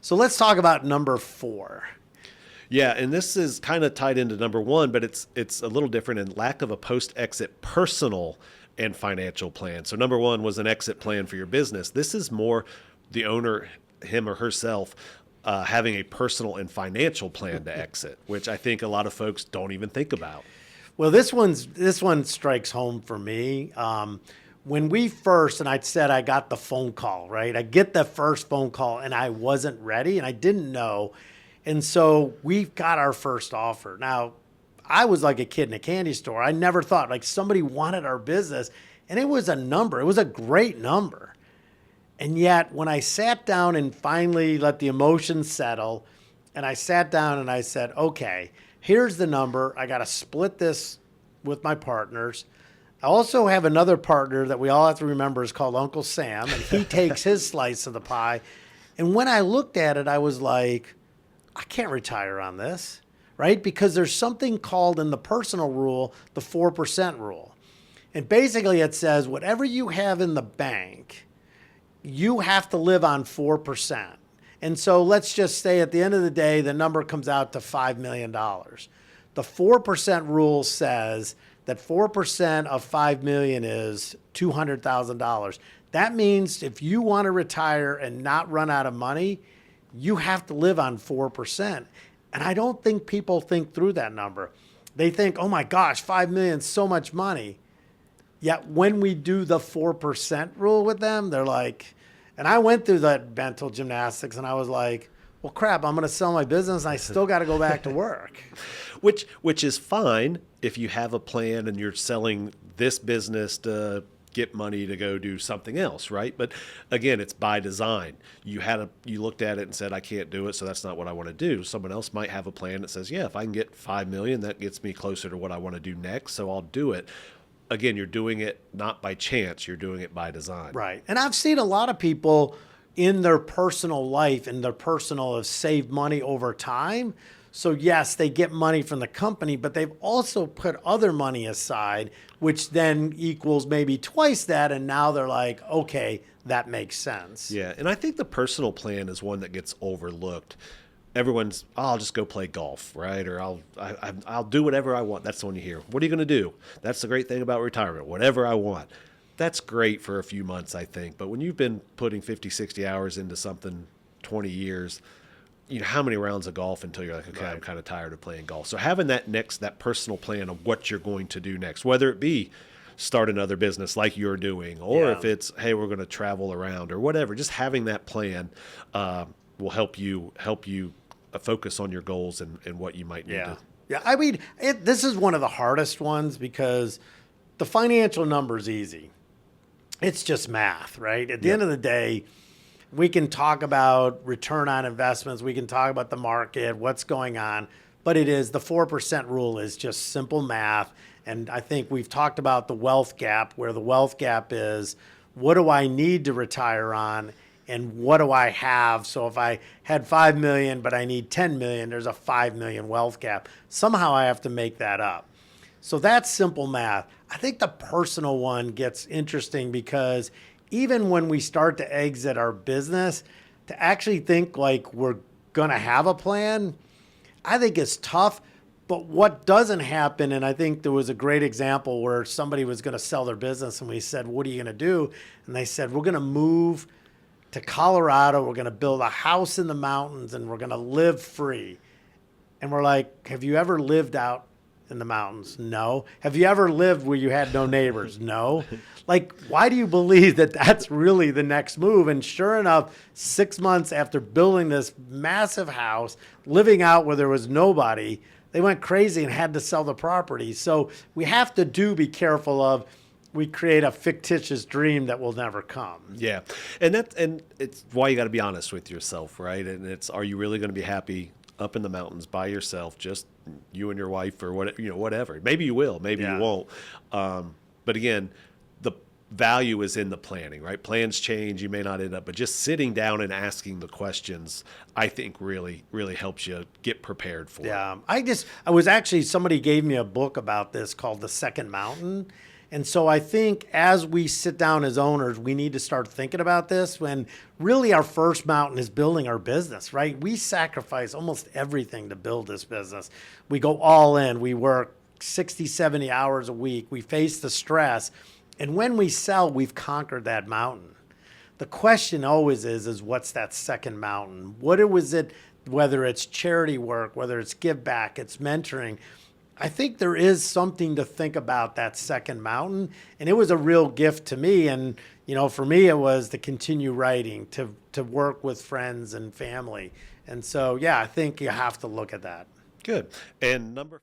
So let's talk about number 4. Yeah, and this is kind of tied into number 1, but it's a little different in lack of a post-exit personal and financial plan. So number 1 was an exit plan for your business. This is more the owner, him or herself, having a personal and financial plan to exit, which I think a lot of folks don't even think about. Well, this one strikes home for me. When we first, and I said I got the phone call, right? I get the first phone call and I wasn't ready and I didn't know. And so we got our first offer. Now, I was like a kid in a candy store. I never thought like somebody wanted our business, and it was a number. It was a great number. And yet when I sat down and finally let the emotions settle, and I sat down and I said, okay, here's the number. I got to split this with my partners. I also have another partner that we all have to remember is called Uncle Sam, and he takes his slice of the pie. And when I looked at it, I was like, I can't retire on this, right? Because there's something called in the personal rule, the 4% rule. And basically it says whatever you have in the bank, you have to live on 4%. And so let's just say at the end of the day, the number comes out to $5 million. The 4% rule says that 4% of $5 million is $200,000. That means if you want to retire and not run out of money, you have to live on 4%. And I don't think people think through that number. They think, oh my gosh, $5 million is so much money. Yet when we do the 4% rule with them, they're like, and I went through that mental gymnastics and I was like, well, crap, I'm going to sell my business and I still got to go back to work. Which is fine if you have a plan and you're selling this business to get money to go do something else, right? But again, it's by design. You looked at it and said, I can't do it, so that's not what I want to do. Someone else might have a plan that says, yeah, if I can get $5 million, that gets me closer to what I want to do next, so I'll do it. Again, you're doing it not by chance, you're doing it by design. Right. And I've seen a lot of people in their personal life and their personal have saved money over time. So yes, they get money from the company, but they've also put other money aside, which then equals maybe twice that. And now they're like, okay, that makes sense. Yeah. And I think the personal plan is one that gets overlooked. Everyone's, oh, I'll just go play golf, right? Or I'll do whatever I want. That's the one you hear. What are you going to do? That's the great thing about retirement. Whatever I want. That's great for a few months, I think. But when you've been putting 50, 60 hours into something 20 years, you know, how many rounds of golf until you're like, okay, right, I'm kind of tired of playing golf. So having that personal plan of what you're going to do next, whether it be start another business like you're doing, or if it's, hey, we're going to travel around or whatever, just having that plan will help you focus on your goals and what you might need to. Yeah, I mean, this is one of the hardest ones because the financial number is easy. It's just math, right? At the end of the day, we can talk about return on investments. We can talk about the market, what's going on. But it is the 4% rule is just simple math. And I think we've talked about the wealth gap, where the wealth gap is what do I need to retire on and what do I have? So if I had 5 million, but I need 10 million, there's a 5 million wealth gap. Somehow I have to make that up. So that's simple math. I think the personal one gets interesting because even when we start to exit our business, to actually think like we're going to have a plan, I think it's tough. But what doesn't happen, and I think there was a great example where somebody was going to sell their business and we said, what are you going to do? And they said, we're going to move to Colorado. We're going to build a house in the mountains and we're going to live free. And we're like, have you ever lived out in the mountains? No. Have you ever lived where you had no neighbors? No. Like, why do you believe that that's really the next move? And sure enough, 6 months after building this massive house, living out where there was nobody, they went crazy and had to sell the property. So we have to be careful of, we create a fictitious dream that will never come. Yeah. And it's why you got to be honest with yourself, right? And it's, are you really going to be happy up in the mountains by yourself, just you and your wife or whatever? Maybe you will, maybe you won't. But again, the value is in the planning, right? Plans change, you may not end up, but just sitting down and asking the questions, I think really, really helps you get prepared for it. I was actually, somebody gave me a book about this called The Second Mountain. And so I think as we sit down as owners, we need to start thinking about this when really our first mountain is building our business, right? We sacrifice almost everything to build this business. We go all in. We work 60, 70 hours a week. We face the stress. And when we sell, we've conquered that mountain. The question always is what's that second mountain? What was it, whether it's charity work, whether it's give back, it's mentoring. I think there is something to think about that second mountain. And it was a real gift to me. And, for me, it was to continue writing, to work with friends and family. And so, yeah, I think you have to look at that. Good. And number